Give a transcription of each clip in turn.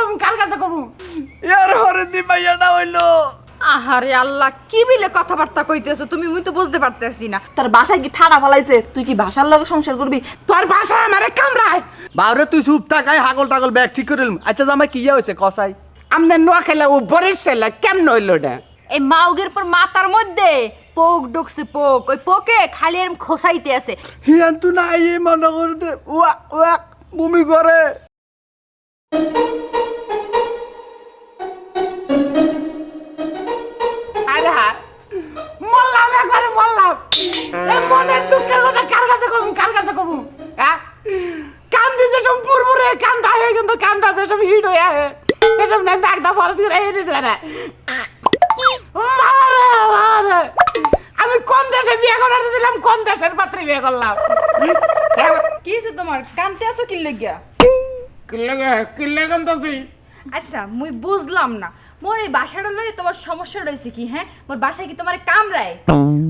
কম কার কাছে কম ইয়ার হরদি মাইয়াটা হইলো। আহারে আল্লাহ, কি বিলে কথাবার্তা কইতেছো তুমি? মুই তো বুঝতে পারতেছি না। তোর বাসায় কি ঠাড়া ফলাইছে? তুই কি বাসার লগে সংসার করবি? তোর বাসায় আমারে কামড়ায়। বাউরে তুই চুপ থাকাই হাগল টাগল ব্যাগ ঠিক করে নিলাম। আচ্ছা জামাই কি হয়েছে কসাই? আমনে নোয়া খেলে ও বরিশ খেলে কেমন হইলো এটা? এই মাউগের পর মাথার মধ্যে পোক ঢুকছে, পোক। ওই পোকে খালি এরম খোসাইতে আছে। হিয়ান তু না এই মনে করতে ওয়া ওয়া বমি করে। আরে মরলাম, একবারে মরলাম। এই মনের দুঃখের কথা কার কাছে কম কার কাছে কম? হ্যাঁ, কান্দি যেসব পুরপুরে কান্দা হয়ে কিন্তু কান্দা যেসব হিট হয়ে আহে এসব না একটা বড় দিয়ে রেখে দিতে পারে। আমি কোন দেশে বিয়ে করাতেছিলাম, কোন দেশের পাত্রে বিয়ে করলাম? কি হয়েছে তোমার? কানতে আছো কি লাগিয়া? কিল্লে কান্দাছি। আচ্ছা, মুই বুঝলাম না মোর এই বাসাটা লই তোমার সমস্যা রয়েছে কি? হ্যাঁ, মোর বাসায় কি তোমার কামড়ায়?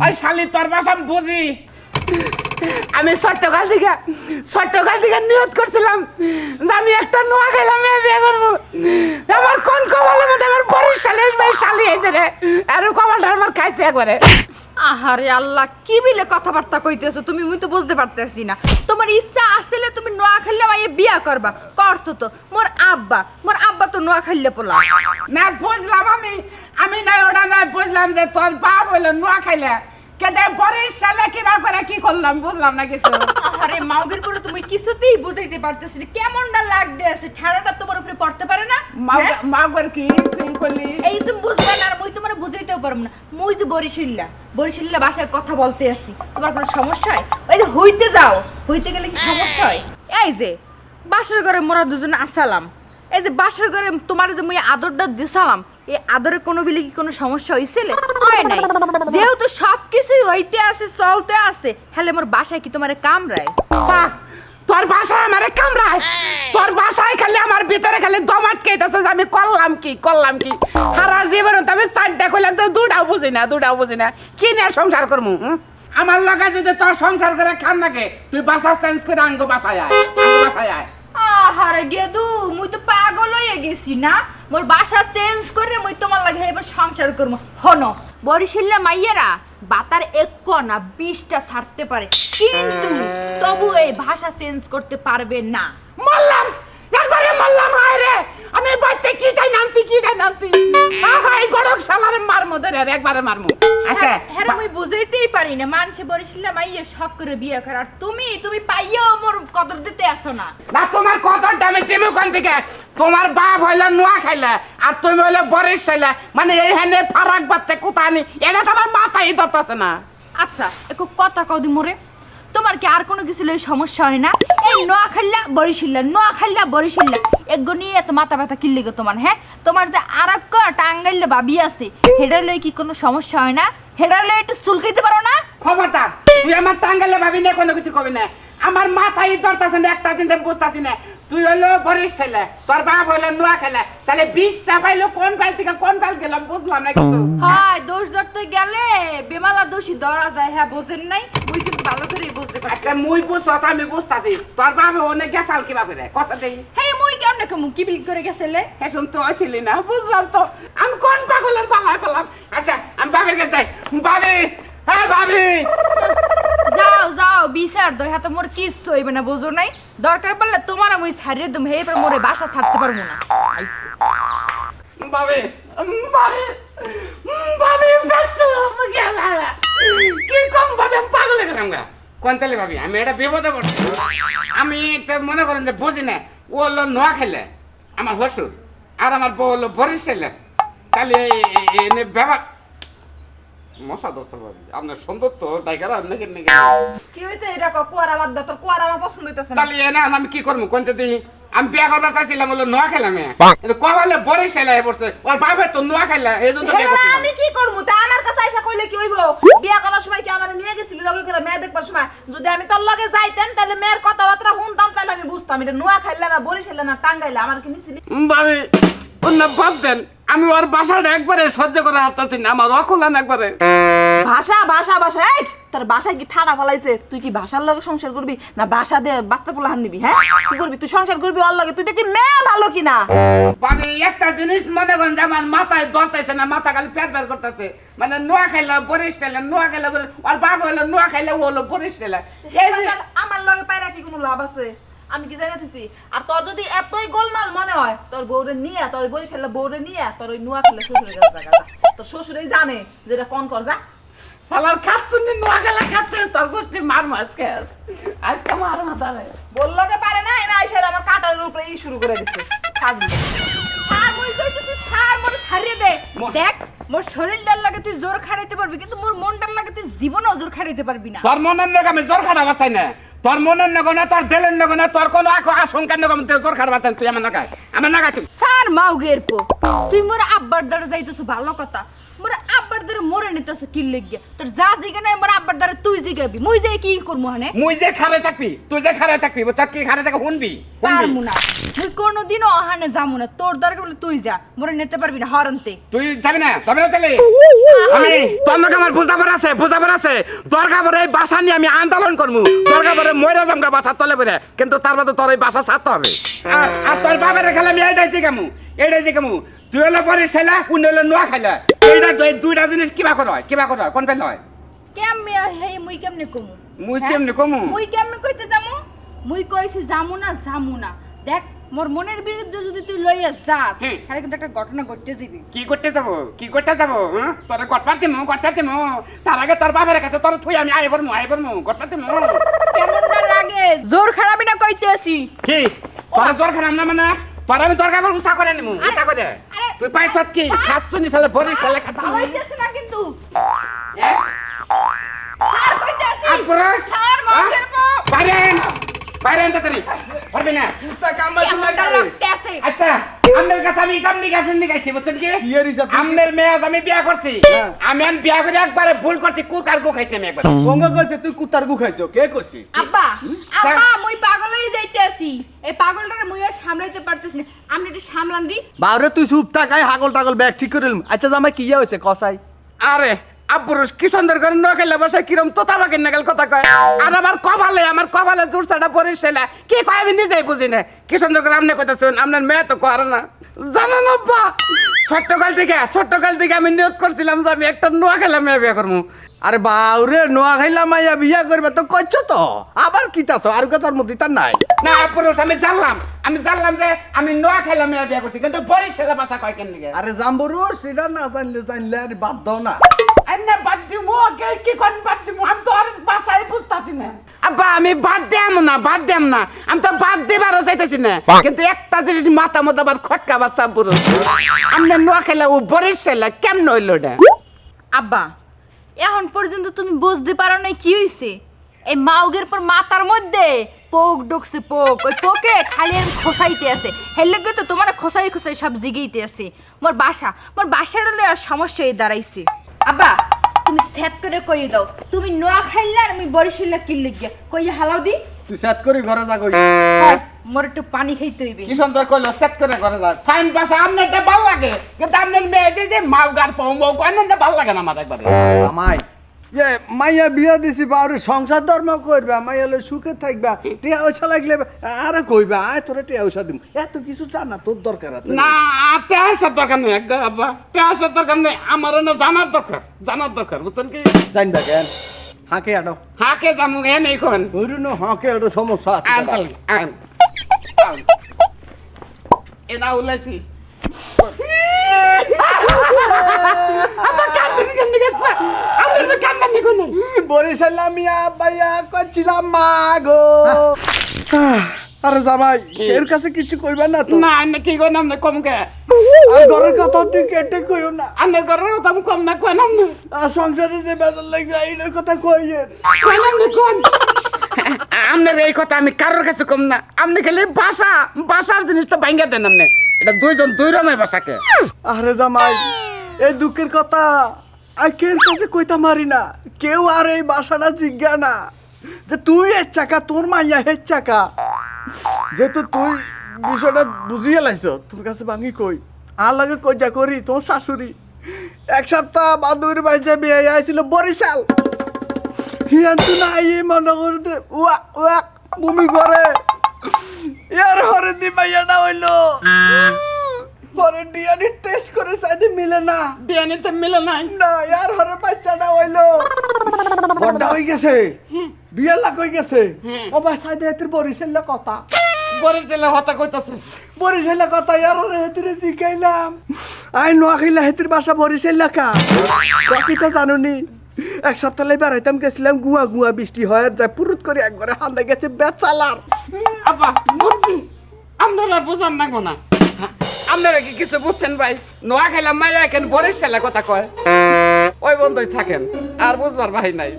ওই শালি তোর বাসা আমি বুঝি। আমি ছোট্টকাল থেকে নিয়ত করছিলাম যে আমি একটা নোয়া খেলাম বিয়ে করবো। আমার কোন কপালের মধ্যে আমার বড়ির শালি হয়েছে রে, আর কপালটা আমার খাইছে একবারে। আহারে আল্লাহ, কি বিলে কথাবার্তা কইতেছো তুমি? মুই তো বুঝতে পারতেছি না। তোমার ইচ্ছা আসলে তুমি নোয়া খাইলে মাইয়ে বিয়া করবা, করছো তো। মোর আব্বা তো নোয়া খাইলে পোলা না বুঝলাম আমি না ওটা না বুঝলাম যে তোর বাপ হইলো নোয়া খাইলে কেদে বড়ির শালে কিবা করে কি করলাম বুঝলাম না কিছু। আরে মাউগের পরে তুমি কিছুতেই বুঝাইতে পারতেছি না। কেমনটা লাগতে আছে? ঠাড়াটা তোমার উপরে পড়তে পারে না? মাগর কি তুই করলি? এই তুমি বুঝবে না, আর মুই তোমার বুঝাইতেও পারবো না। মুই যে বরিশাল্লা বাসায় কথা বলতে আসছি, তোমার কোনো সমস্যা হয়? ওই যে হইতে গেলে কি সমস্যা হয়? এই যে বাসার ঘরে মোরা দুজনে আসালাম, এই যে বাসার ঘরে তোমার যে মুই আদরটা দিছালাম, এই আদরে কোনো বিলে কি কোনো সমস্যা হইছিল? হয় নাই। যেহেতু সবকিছুই হইতে আছে, চলতে আছে, হলে মোর বাসায় কি তোমারে কামড়ায়? তোর বাসায় আমারে কামড়ায়? তোর বাসায় খালি আমার ভিতরে খালি দম আটকাইতেছে যে আমি করলাম কি সারা জীবন আমি চারটা করলাম তো দুটাও বুঝি না কি নিয়ে সংসার করবো? আমার লাগা যদি তোর সংসার করে খান নাকি তুই বাসা চেঞ্জ করে আঙ্গ বাসায় আয়। আহারে গেদু, মুই তো পাগল হয়ে গেছি না। মোর বাসা চেঞ্জ করে মুই তোমার লাগে এবার সংসার করবো। হনো, বরিশাল্লা মাইয়েরা বাতার 1 না 20টা ছাড়তে পারে, কিন্তু তবু এই ভাষা চেঞ্জ করতে পারবে না। মরলাম হায় রে, আমি বাড়িতে কিটাই নামছি আহাই গড়ক শালারে মারমু দে রে, একবারে মারমু। আচ্ছা হ্যাঁ, মুই বুঝাইতেই পারি না। মানুষে বরিশাল্লা মাইয়ে শখ করে বিয়ে করে, আর তুমি পাইয়াও মোর কদর দিতে আসো না। না তোমার কদর দামে টেমু কোন থেকে? তোমার বাপ হইলো নোয়া খাইলা আর তুমি হইলো বরিশ খাইলা, মানে এইখানে ফারাক বাচ্চা কোথানি এটা তো আমার মাথায় ধরতেছে না। আচ্ছা, একটু কথা কদি মোরে, তোমার কি আর কোনো কিছু লই সমস্যা হয় না? এই নোয়াখাইলা বরিশাল্লা এগো নিয়ে এত মাথা ব্যথা কিনলে গো তোমার? হ্যাঁ, তোমার যে আর এক টাঙ্গাইলে ভাবি আছে, হেডার লই কি কোনো সমস্যা হয় না? হেডার লই একটু চুলকাইতে পারো না? খবরদার, তুই আমার টাঙ্গালে ভাবি না কোনো কিছু কবি না। আমার মাথায় ধরতেছে না, একটা চিন্তা বুঝতেছি না। তুই হইলো বরিশ ছেলে, তোর বাপ হইলো নোয়া খেলা, তাহলে 20টা পাইলো কোন পাইল থেকে কোন পাইল গেলাম বুঝলাম না কিছু। হয় দোষ ধরতে গেলে বেমালা দোষী ধরা যায়। হ্যাঁ, বোঝেন নাই? মুই কিন্তু ভালো করেই বুঝতে পারছি। আচ্ছা মুই বুঝছ আমি বুঝতাছি, তোর বাপ অনেক গেছাল কিবা করে কথা দেই। হ্যাঁ, মুই কেমন কেমন কি বিল করে গেছিলে? হ্যাঁ শুন তো ছিলি না, বুঝলাম তো। আমি কোন পাগলের পালায় পেলাম। আচ্ছা আমি বাপের কাছে যাই। ভাবি যাও বিচার দই হাতে মোর কিচ্ছু হইবে না, বুঝো নাই? দরকার পড়লে তোমার আমি ছাড়িয়ে দেবো, হে মোরে বাসা ছাড়তে পারবো না। ভাবি কি কম ভাবে আমি পাগলে গেলাম গা। কোন তালে ভাবি আমি এটা বিপদে পড়ছি। আমি তো মনে করেন যে বুঝি না, ও হলো নোয়া খেলে আমার হসুর, আর আমার বউ হলো বরিশ খেলে, তাহলে এনে ব্যাপার মশা দোস্ত ভাবি আপনার সুন্দর তো টাইগার আপনাকে নাকি কি হইছে? এটা কোয়ার আমার দা, তোর কোয়ার আমার পছন্দ হইতাছে না। তাহলে এনা আমি কি করবো কোন দিই? আমি বিয়া করবার চাইছিলাম হলো নোয়া খেলাম, কিন্তু কবালে বরিশ খেলায় পড়ছে, ওর বাপে তো নোয়া খেলা, এই জন্য আমি কি করবো? তা আমার কাছে আইসা কইলে কি হইব? বিয়া করার সময় কি আমার নিয়ে গেছিলি লগে করে মেয়ে দেখবার সময়? যদি আমি তোর লগে যাইতাম তাহলে মেয়ের কথাবার্তা শুনতাম, তাহলে আমি বুঝতাম এটা নোয়া খাইলা না বরিশাল না টাঙ্গাইলা। আমার কি নিছিলি? ভাবি অন্য বাদ দেন, আমি ওর বাসাটা একবারে সহ্য করা হাঁটতেছি না, আমার অকুলান একবারে। ভাষা ভাষা ভাষা এই তোর বাসায় কি ঠাড়া ফলাইছে? তুই কি ভাষার লগে সংসার করবি না বাসা দিয়ে বাচ্চা পোলা হান নিবি? হ্যাঁ কি করবি তুই? সংসার করবি ওর লগে? তুই দেখি মেয়ে ভালো কিনা? আমি একটা জিনিস মনে করেন যে আমার মাথায় ধরতেছে না, মাথা খালি পেট বের করতেছে। মানে নোয়া খাইলে বরিশ খাইলে, নোয়া খাইলে আর বাবা হইলো নোয়া খাইলে ও হলো বরিশ খাইলে। এই যে আমার লগে পায়রা কি কোনো লাভ আছে? আমি কি জানাতেছি? আর তোর যদি এতই গোলমাল মনে হয় তোর বউরে নিয়ে, তোর বরিশালে বউরে নিয়ে তোর ওই নোয়া খেলে শ্বশুরের কাছে জায়গা যা। তোর শ্বশুরেই জানে যেটা কোন কর যা। শালার খাচ্ছুন নোয়া গেলা খাচ্ছে, তোর গোষ্ঠী মারবো আজকে, আজকে মারবো তাহলে। বললো যে পারে না, এরা এসে আমার কাটার উপরে ই শুরু করে দিচ্ছে কাজ। আর মই কইতেছি ছাড়, মোর ছাড়িয়ে দে। দেখ মোর শরীরটার লাগে তুই জোর খাড়াইতে পারবি, কিন্তু মোর মনটার লাগে তুই জীবনেও জোর খাড়াইতে পারবি না। তোর মনের লোক আমি জোর খাটা বাঁচাই না, তোর মনের লোক না, তোর দেলের লোক না, তোর কোনো আশঙ্কার লোক আমি জোর খাটা বাঁচাই। তুই আমার নাগায়, আমার নাগায় তুই স্যার মাউগের পো, তুই মোর আব্বার দ্বারা যাইতেছ ভালো কথা, মোর আব্বার দ্বারা মরে নিতেছ কি লাগিয়া? তোর যা জিগে না মোর আব্বার দ্বারা তুই জিগাবি, মুই যাই কি করবো হানে? মুই যে খারে থাকবি, তুই যে খারে থাকবি, বুঝছ কি খারে থাকবি শুনবি পারমু না, মুই কোনোদিনও অহানে যামু না। তোর দরকার বলে তুই যা, মরে নিতে পারবি না হরন্তে। তুই যাবি না, যাবি না তাহলে? আমি তোর লোক আমার বুঝাবার আছে, বুঝাবার আছে। দরকার পরে এই বাসা নিয়ে আমি আন্দোলন করবো, দরকার পরে মরে যামগা বাসা তলে পরে, কিন্তু তার মধ্যে তোর এই বাসা ছাড়তে হবে। আর তোর বাবার খেলে আমি এইটাই শিখামু, এইটাই শিখামু। তুই হলো পরে ছেলা, কোন হলো নোয়া খাইলা, এইটা দুইটা জিনিস কিবা করা হয়, কিবা করা হয়, কোন ফেল হয়? কেমনে হে মুই কেমনে কমু? মুই কেমনে কমু? মুই কেমনে কইতে যামু? মুই কইছি যামু না, যামু না। দেখ মোর মনের বিরুদ্ধে যদি তুই লইয়া যাস, তাহলে কিন্তু একটা ঘটনা ঘটতে যাবি। কি করতে যাবো, কি করতে যাবো? তোর গটপাতে মো, গটপাতে মো। তার আগে তোর বাবার কাছে তোর থুই আমি আই বলমু, গটপাতে মো। কেমন না লাগে? জোর খারাপই না কইতেছি। কি তোর জোর খারাপ না মানে? তোর আমি তোর কাপড় উষা করে নিমু, উষা করে। তুই পাইছত কি খাচ্ছুনি সালে ভরি সালে খাচ্ছুনি। হইতেছে না কিন্তু স্যার কইতেছি। আকুরাস স্যার মাগের পো পারেন, পারেন তাড়াতাড়ি পারবি না। কুত্তা কামাইছ না কেমনটা করে। লাগতেছে? আচ্ছা আমনের কাছে আমি হিসাব নিকাইছি বুঝছেন কি? ইয়ের হিসাব কি? আমনের মেয়ে আজ আমি বিয়া করছি, হ্যাঁ। আমি বিয়া করে একবারে ভুল করছি, কুকার গু খাইছি আমি একবার। গঙ্গ কইছে তুই কুত্তার গু খাইছো, কে করছিস? আব্বা স্যার। আব্বা মুই পাগল হয়ে যাইতেছি। এই পাগলটারে মুই আর সামলাইতে পারতেছি না, আপনি একটু সামলান দি। বাউরে তুই চুপ থাক, আই হাগল টাগল ব্যাগ ঠিক করে নিলাম। আচ্ছা জামাই কি হয়েছে কসাই? আরে আব্বুরুষ কি সুন্দর করে ন খেলে বসে কিরম তোতা বাকের নাগাল কথা কয়। আর আমার কপালে জোরসাটা পরিষ্কার কি কয় আমি নিজেই বুঝি না। কি সুন্দর করে আপনি কইতাছেন, আপনার মেয়ে তো করে না। জানেন আব্বা, ছোট্টকাল থেকে আমি নিয়ত করছিলাম যে আমি একটা নোয়া খেলা মেয়ে বিয়ে করবো। আরে বাউরে নোয়া খাইলাম মাইয়া বিয়া করবে তো কইছো তো, আবার কি তাছ আর কথার মধ্যে তার নাই। না আব্বুরুষ আমি জানলাম যে আমি নোয়া খেলা মেয়ে বিয়ে করছি, কিন্তু পরিষ্কার ভাষা কয় কেন নিগে? আরে জাম্বুরু সেটা না জানলে আর বাদ দাও না। আন্না বাদ দিমু, কি কোন বাদ দিমু? আমি তো আর ভাষাই বুঝতাছি না। আব্বা আমি বাদ দেম না, আমি তো বাদ দিবারও চাইতেছি না, কিন্তু একটা জিনিস মাথা মতো আবার খটকা বাচ্চা পুরো। আমনে নোয়া খেলা ও বরিশাল কেমন হইল এটা? আব্বা এখন পর্যন্ত তুমি বুঝতে পারো না কি হইছে? এই মাউগের পর মাথার মধ্যে পোক ঢুকছে, পোক। ওই পোকে খালি আর খোসাইতে আছে, হেললে তো তোমার খোসাই সব জিগেইতে আছে। মোর বাসার হলে আর সমস্যা হয়ে দাঁড়াইছে। আব্বা তুমি সেট করে কই দাও, তুমি নোয়া খাইলে আর আমি বরিশাল্লা কিনলে গিয়া কই হালাও দি। তুই সেট করি ঘরে যা কই। মোর একটু পানি খাইতে হইবে। কি সুন্দর কইলো, সেট করে করে যা। ফাইন ভাষা আমনেটা ভালো লাগে, কিন্তু আমনের মেয়ে যে মাউগার পৌমৌ কয়নটা ভালো লাগে না আমার একবারে। জামাই মাইয়া বিয়া দিছি বাউরে সংসার ধর্ম করবা, মাইয়া লই সুখে থাকবা, টিয়া পয়সা লাগলে আরে কইবা আয় তোরে টিয়া পয়সা দিম। এত কিছু জানা তোর দরকার আছে না? পেঁয়াজের দরকার নেই একদম আব্বা, পেঁয়াজের দরকার নেই। আমারও না জানার দরকার বুঝছেন কি? জানবা কেন হাঁকে আটো হাকে জামু এ নেই কোন ওইরুনো হাঁকে আটো সমস্যা আছে আন দাদা। তালি আন এটা উলাইছি বরিশাল মিয়া বাইয়া কইছিলাম মা গো। আরে জামাই এর কাছে কিছু কইবা না তো? না আমি কি কইনাম না কম কে? আর ঘরের কথা তুই কেটে কইও না। আমি ঘরের কথা আমি কম না কইনাম না। আর সংসারে যে বেজার লাগবে এইটার কথা কইয়ের কইনাম না কোন? আমনের এই কথা আমি কারোর কাছে কম না। আপনি খালি বাসার জিনিসটা ভাঙ্গা দেন আপনি। এটা দুইজন দুই রকমের বাসাকে। আরে জামাই এই দুঃখের কথা আর কের কাছে কইতা মারি না। কেউ আর এই বাসাটা জিজ্ঞা না যে তুই এর চাকা তোর মাইয়া হের চাকা, যেহেতু তুই বিষয়টা বুঝিয়ে লাইছ তোর কাছে ভাঙি কই আর লাগে কইজা করি তোর শাশুড়ি এক সপ্তাহ বান্ধবীর বাড়িতে বিয়ে আইছিল বরিশাল হিয়ান্তু না এই মনে করতে উয়া উয়া বমি করে এর হরে দি মাইয়াটা হইলো পরে ডিএনএ টেস্ট করে সাইডে মিলে না ডিএনএ তো মিলে নাই না ইয়ার হরে বাচ্চাটা হইলো বড়টা হয়ে গেছে বিয়ে লাগ হয়ে গেছে ও ভাই সাইডে এতির বরিশালের কথা বরিশালে হতা কইতাছে বরিশালের কথা ইয়ার হরে হেতিরে জিগাইলাম আই নোয়াখাইলা হেতির বাসা বরিশাল লেখা বাকিটা জানুনি এক সপ্তাহ লাই বেড়াইতাম গেছিলাম গুয়া গুয়া বৃষ্টি হয় আর যায় পুরুত করে একবারে হান্দা গেছে বেচালার আপা বুঝছি আপনারা বুঝান না কোনা আপনারা কি কিছু বুঝছেন ভাই নোয়া খেলাম মাইয়া কেন বরিশালে কথা কয় ওই বন্ধুই থাকেন আর বুঝবার ভাই নাই